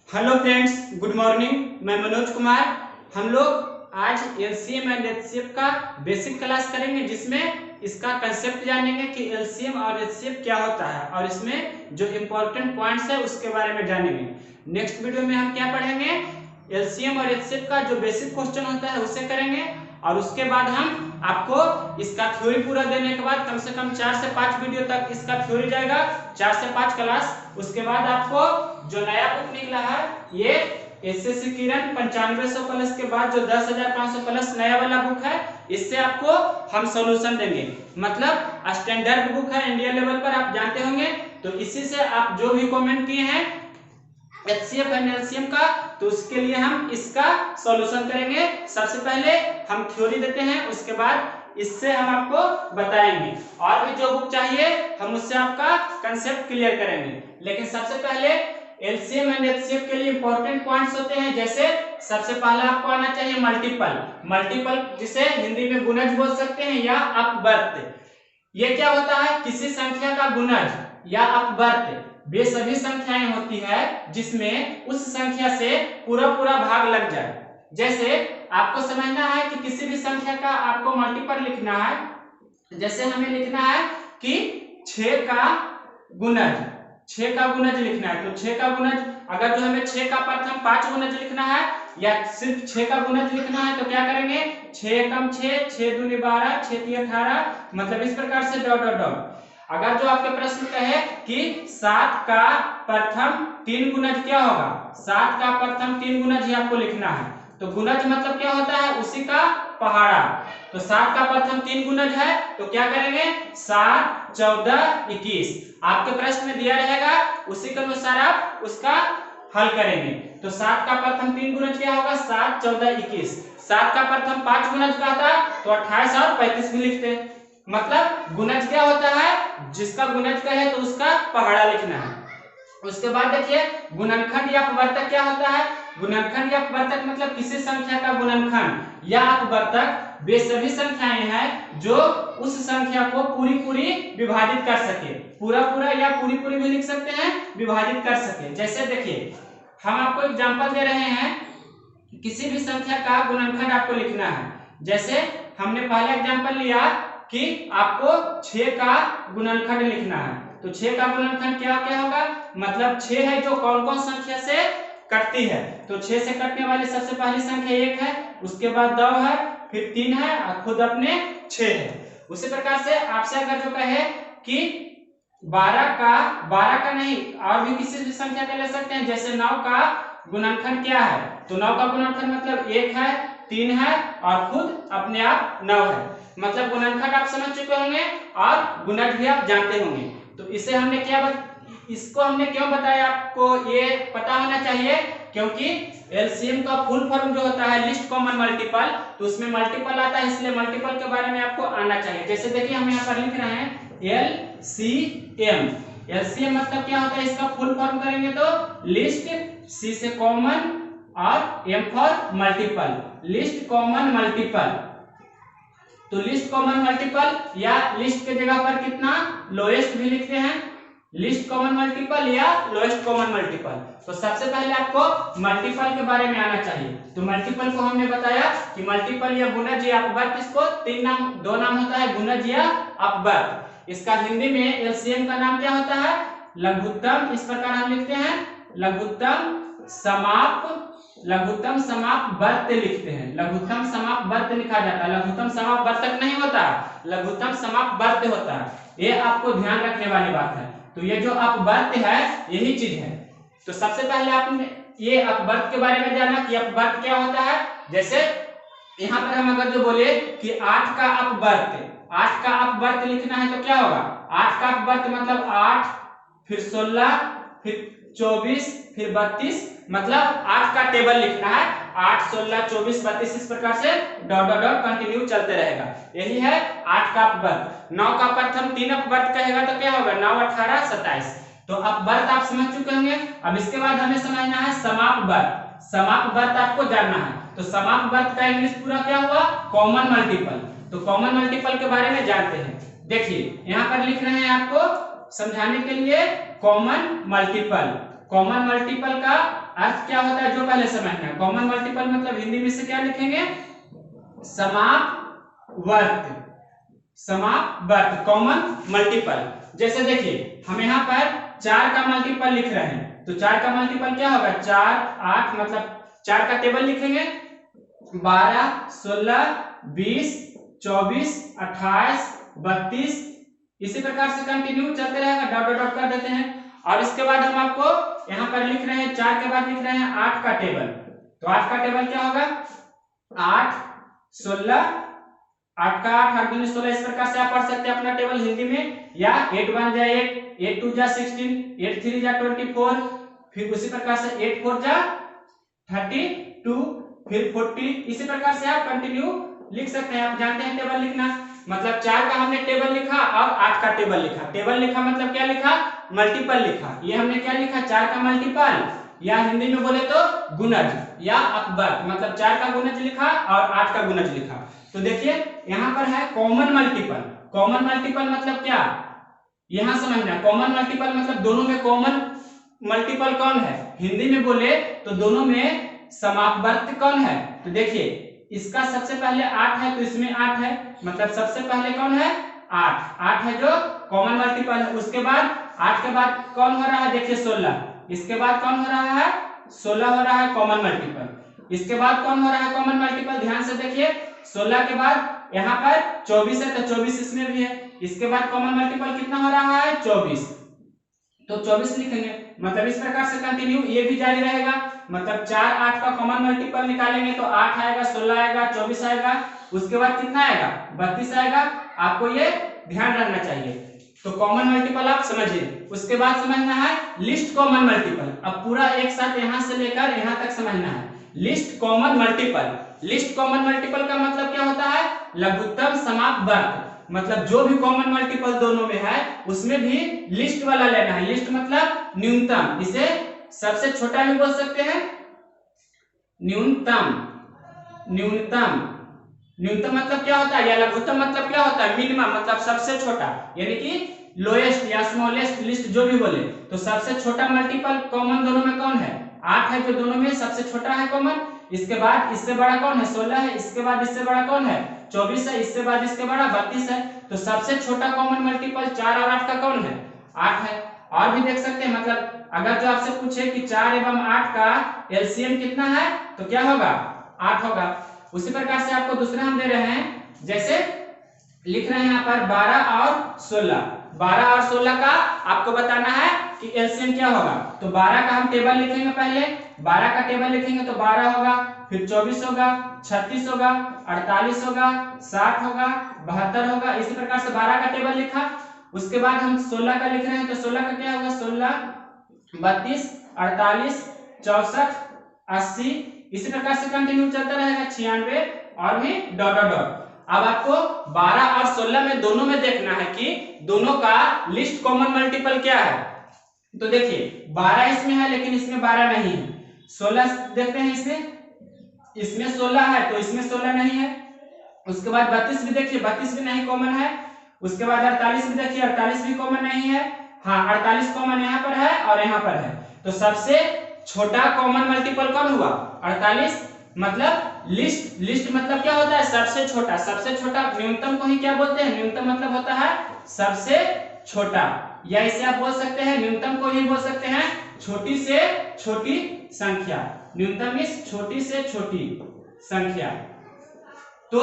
Hello friends, good morning. मैं मनोज कुमार। हम लोग आज एलसीएम एंड एचसीएफ का बेसिक क्लास करेंगे, जिसमें इसका कंसेप्ट जानेंगे कि एलसीएम और एचसीएफ क्या होता है और इसमें जो इम्पोर्टेंट पॉइंट्स है उसके बारे में जानेंगे। नेक्स्ट वीडियो में हम क्या पढ़ेंगे, एलसीएम और एचसीएफ का जो बेसिक क्वेश्चन होता है उसे करेंगे और उसके बाद हम आपको इसका थ्योरी पूरा देने के बाद कम से कम 4 से 5 वीडियो तक इसका थ्योरी जाएगा, 4 से 5 क्लास। उसके बाद आपको जो नया बुक निकला है ये एसएससी किरण 9500 प्लस के बाद जो 10,500 प्लस नया वाला बुक है, इससे आपको हम सॉल्यूशन देंगे। मतलब स्टैंडर्ड बुक है, इंडिया लेवल पर आप जानते होंगे। तो इसी से आप जो भी कमेंट किए हैं एचसीएफ एंड एलसीएम का, तो उसके लिए हम इसका सॉल्यूशन करेंगे। सबसे पहले हम थ्योरी देते हैं, उसके बाद इससे हम आपको बताएंगे और भी जो बुक चाहिए हम उससे आपका कंसेप्ट क्लियर करेंगे। लेकिन सबसे पहले एलसीएम एंड एचसीएफ के लिए इंपॉर्टेंट पॉइंट्स होते हैं। जैसे सबसे पहला आपको आना चाहिए मल्टीपल। मल्टीपल जिसे हिंदी में गुणज बोल सकते हैं या अपवर्त। ये क्या होता है, किसी संख्या का गुणज या अपवर्त वे सभी संख्याएं होती है जिसमें उस संख्या से पूरा पूरा भाग लग जाए। जैसे आपको समझना है कि किसी भी संख्या का आपको मल्टीपल लिखना है। जैसे हमें लिखना है कि 6 का गुणज, 6 का गुणज लिखना है। तो 6 का गुणज, अगर जो हमें 6 का प्रथम 5 गुणज लिखना है या सिर्फ 6 का गुणज लिखना है तो क्या करेंगे, 6 एकम 6, 6 दूनी 12, 6 तीन 18, मतलब इस प्रकार से डॉट डॉट डॉट। अगर जो आपके प्रश्न कहे कि 7 का प्रथम 3 गुणज क्या होगा, 7 का प्रथम 3 गुणज ही आपको लिखना है। तो गुणज मतलब क्या होता है, उसी का पहाड़ा। तो 7 का प्रथम 3 गुणज है तो क्या करेंगे, 7, 14, 21 आपके प्रश्न में दिया रहेगा, उसी के अनुसार आप उसका हल करेंगे। तो 7 का प्रथम 3 गुणज क्या होगा, 7, 14, 21। 7 का प्रथम 5 गुणज का था तो 28 और 35 भी लिखते हैं। मतलब गुणज क्या होता है, जिसका गुणज का है तो उसका पहाड़ा लिखना है। उसके बाद देखिए गुणनखंड या अपवर्तक क्या होता है। गुणनखंड या अपवर्तक मतलब किसी संख्या का गुणनखंड या अपवर्तक वे सभी संख्याएं हैं जो उस संख्या को पूरी पूरी विभाजित कर सके। पूरा पूरा या पूरी पूरी भी लिख सकते हैं, विभाजित कर सके। जैसे देखिए हम आपको एग्जांपल दे रहे हैं, किसी भी संख्या का गुणनखंड आपको लिखना है। जैसे हमने पहला एग्जांपल लिया कि आपको 6 का गुणनखंड लिखना है। तो 6 का गुणनखंड क्या क्या होगा, मतलब 6 है जो कौन कौन संख्या से कटती है। तो 6 से कटने वाली सबसे पहली संख्या 1 है, उसके बाद 2 है, फिर 3 है और खुद अपने 6 है। उसी प्रकार से आपसे अगर जो कहे कि 12 का नहीं और भी किसी भी संख्या का ले सकते हैं। जैसे 9 का गुणनखंड क्या है, तो 9 का गुणनखंड मतलब 1 है, 3 है और खुद अपने आप 9 है। मतलब गुणनखंड आप समझ चुके होंगे और गुणज भी आप जानते होंगे। तो इसे हमने इसको हमने क्यों बताया, आपको ये पता होना चाहिए क्योंकि एलसीएम का फुल फॉर्म जो होता है लिस्ट कॉमन मल्टीपल, तो उसमें मल्टीपल आता है, इसलिए मल्टीपल के बारे में आपको आना चाहिए। जैसे देखिए हम यहाँ पर लिख रहे हैं एलसीएम। एलसीएम मतलब क्या होता है, इसका फुल फॉर्म करेंगे तो लिस्ट, सी से कॉमन और M for multiple, least common multiple. तो लिस्ट कॉमन मल्टीपल या लिस्ट के जगह पर कितना लोएस्ट भी लिखते हैं, लिस्ट कॉमन मल्टीपल या लोएस्ट कॉमन मल्टीपल। तो सबसे पहले आपको मल्टीपल के बारे में आना चाहिए। तो मल्टीपल को हमने बताया कि मल्टीपल या गुणज या अपवर्त, इसको दो नाम होता है, गुणज या अपवर्त। इसका हिंदी में एलसीएम का नाम क्या होता है, लघुत्तम। इस प्रकार हम लिखते हैं लघुत्तम समाप वर्त लिखते हैं। लघुत्तम समाप वर्त लिखा जाता है, लघुत्तम समाप वर्तक नहीं होता, लघुत्तम समाप वर्त होता है। ये आपको ध्यान रखने वाली बात है। तो ये जो अपवर्त है यही चीज है। तो सबसे पहले आपने ये अपवर्त के बारे में जाना कि अपवर्त क्या होता है। जैसे यहाँ पर हम अगर जो बोले कि 8 का अपवर्त, 8 का अपवर्त लिखना है तो क्या होगा, 8 का अपवर्त मतलब 8 फिर 16 फिर 24 फिर 32, मतलब 8 का टेबल लिखना है, 8, 16, 24, 32 इस प्रकार से डॉट डॉट डॉट कंटिन्यू चलते रहेगा। यही है 8 का अपवर्त। 9 का प्रथम 3 अपवर्त कहेगा तो क्या होगा, 9, 18, 27। तो अपवर्त आप समझ चुके होंगे। अब इसके बाद हमें समझना है समापवर्त। समापवर्त आपको जानना है। तो समापवर्त का इंग्लिश पूरा क्या हुआ, कॉमन मल्टीपल। तो कॉमन मल्टीपल के बारे में जानते हैं। देखिए यहाँ पर लिख रहे हैं आपको समझाने के लिए कॉमन मल्टीपल। कॉमन मल्टीपल का अर्थ क्या होता है जो पहले समझना है। कॉमन मल्टीपल मतलब हिंदी में से क्या लिखेंगे, समापवर्त, समापवर्त कॉमन मल्टीपल। जैसे देखिए हम यहाँ पर 4 का मल्टीपल लिख रहे हैं, तो 4 का मल्टीपल क्या होगा, 4 8 मतलब 4 का टेबल लिखेंगे 12 16 20 24 28 32, इसी प्रकार से कंटिन्यू चलते रहेगा, डॉट डॉट डॉट कर देते हैं। और इसके बाद हम आपको यहाँ पर लिख रहे हैं 4 के बाद लिख रहे हैं 8 का टेबल, तो 8 का टेबल क्या होगा 8 16 8 का 8 8 दूनी 16, इस प्रकार से आप पढ़ सकते हैं अपना टेबल हिंदी में, या 8 1 जा 8 8 2 जा 16 8 3 जा 24, फिर उसी प्रकार से 8 4 जा 32, फिर 40, इसी प्रकार से आप कंटिन्यू लिख सकते हैं। आप जानते हैं टेबल लिखना, मतलब 4 का हमने टेबल लिखा और 8 का टेबल लिखा। टेबल लिखा मतलब क्या लिखा, मल्टीपल लिखा। ये हमने क्या लिखा, 4 का मल्टीपल, या हिंदी में बोले तो गुणज या अपवर्त, मतलब 4 का गुणज लिखा और 8 का गुणज लिखा। तो देखिए यहाँ पर है कॉमन मल्टीपल। कॉमन मल्टीपल मतलब क्या, यहां समझना, कॉमन मल्टीपल मतलब दोनों में कॉमन मल्टीपल कौन है, हिंदी में बोले तो दोनों में समापवर्त कौन है। तो देखिए इसका सबसे पहले 8 है, तो इसमें 8 है, मतलब सबसे पहले कौन है 8 है जो कॉमन मल्टीपल है। उसके बाद 8 के बाद कौन हो रहा है, देखिए 16, इसके बाद कौन हो रहा है 16 हो रहा है कॉमन मल्टीपल। इसके बाद कौन हो रहा है कॉमन मल्टीपल, ध्यान से देखिए 16 के बाद यहाँ पर 24 है, तो 24 इसमें भी है। इसके बाद कॉमन मल्टीपल कितना हो रहा है 24, तो 24 लिखेंगे। मतलब इस प्रकार से कंटिन्यू ये भी जारी रहेगा, मतलब 4 8 का कॉमन मल्टीपल निकालेंगे तो 8 आएगा 16 आएगा 24 आएगा, उसके बाद कितना आएगा 32 आएगा। आपको ये ध्यान रखना चाहिए। तो कॉमन मल्टीपल आप समझिए। उसके बाद समझना है लिस्ट कॉमन मल्टीपल। अब पूरा एक साथ यहां से लेकर यहां तक समझना है। List common multiple, least common multiple का मतलब क्या होता है, लघुत्तम समापवर्त, मतलब जो भी कॉमन मल्टीपल दोनों में है उसमें भी लिस्ट वाला लेना है। लिस्ट मतलब न्यूनतम, इसे सबसे छोटा भी बोल सकते हैं, न्यूनतम। न्यूनतम, न्यूनतम मतलब क्या होता है, या लघुत्तम मतलब क्या होता है, मिनिमम मतलब सबसे छोटा, यानी कि लोएस्ट या स्मॉलेस्ट लिस्ट जो भी बोले। तो सबसे छोटा मल्टीपल कॉमन दोनों में कौन है, 8 है जो दोनों में सबसे छोटा है कॉमन। इसके बाद इससे बड़ा कौन है 16 है, इसके बाद इससे बड़ा कौन है 24 है, इससे बाद इसके बड़ा 32 है। तो सबसे छोटा कॉमन मल्टीपल 4 और 8 का कौन है 8 है। और भी देख सकते हैं, मतलब अगर जो आपसे पूछे कि 4 एवं 8 का एलसीएम कितना है तो क्या होगा 8 होगा। उसी प्रकार से आपको दूसरा हम दे रहे हैं, जैसे लिख रहे हैं यहाँ पर 12 और 16, 12 और 16 का आपको बताना है कि एलसीएम क्या होगा। तो 12 का हम टेबल लिखेंगे, पहले 12 का टेबल लिखेंगे तो 12 होगा, फिर 24 होगा, 36 होगा, 48 होगा, 60 होगा, 72 होगा, इसी प्रकार से 12 का टेबल लिखा। उसके बाद हम 16 का लिख रहे हैं, तो 16 का क्या होगा 16 32 48 64 80, इसी प्रकार से कंटिन्यू चलता रहेगा 96 और भी डॉट डॉट डॉट। अब आपको 12 और 16 में दोनों में देखना है कि दोनों का लिस्ट कॉमन मल्टीपल क्या है। तो देखिए 12 इसमें है लेकिन इसमें 12 नहीं है। 16 देखते हैं, इसमें 16 है तो इसमें 16 नहीं है। उसके बाद 32 भी देखिए, 32 भी नहीं कॉमन है। उसके बाद 48 भी देखिए, 48 भी कॉमन नहीं है। हाँ 48 कॉमन यहाँ पर है और यहाँ पर है। तो सबसे छोटा कॉमन मल्टीपल कौन हुआ 48, मतलब लिस्ट मतलब क्या होता है सबसे छोटा। सबसे छोटा न्यूनतम को ही क्या बोलते हैं, न्यूनतम मतलब होता है सबसे छोटा, या इसे आप बोल सकते हैं न्यूनतम को ही बोल सकते हैं छोटी से छोटी संख्या। न्यूनतम इस छोटी से छोटी संख्या। तो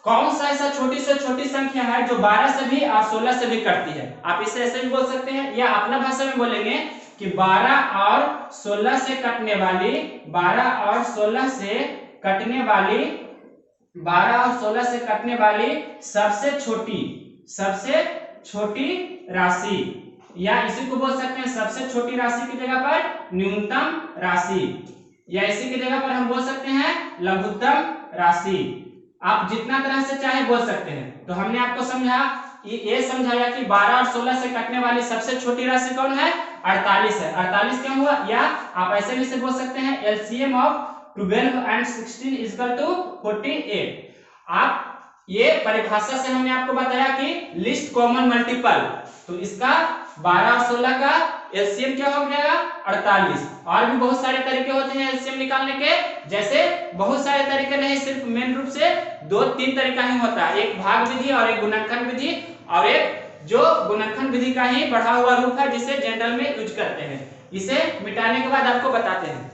कौन सा ऐसा छोटी से छोटी संख्या है जो 12 से भी और 16 से भी कटती है। आप इसे ऐसे भी बोल सकते हैं, या अपना भाषा में बोलेंगे कि 12 और 16 से कटने वाली 12 और 16 से कटने वाली 12 और 16 से कटने वाली सबसे छोटी राशि, या इसी को बोल सकते हैं सबसे छोटी राशि की जगह पर न्यूनतम राशि, या इसी की जगह पर हम बोल सकते हैं लघुत्तम राशि। आप जितना तरह से चाहे बोल सकते हैं। तो हमने आपको ये समझाया कि 12 और 16 से कटने वाली सबसे छोटी राशि कौन है 48 है। 48 क्या हुआ, या आप ऐसे भी से बोल सकते हैं LCM of 12 and 16 equal to 48। आप ये परिभाषा से हमने आपको बताया कि लिस्ट कॉमन मल्टीपल, तो इसका 12 और 16 का एलसीएम क्या हो जाएगा 48। और भी बहुत सारे तरीके होते हैं एलसीएम निकालने के, जैसे बहुत सारे तरीके नहीं, सिर्फ मेन रूप से 2-3 तरीका ही होता है, एक भाग विधि और एक गुणनखंड विधि और एक जो गुणनखंड विधि का ही बढ़ा हुआ रूप है जिसे जनरल में यूज करते हैं। इसे मिटाने के बाद आपको बताते हैं।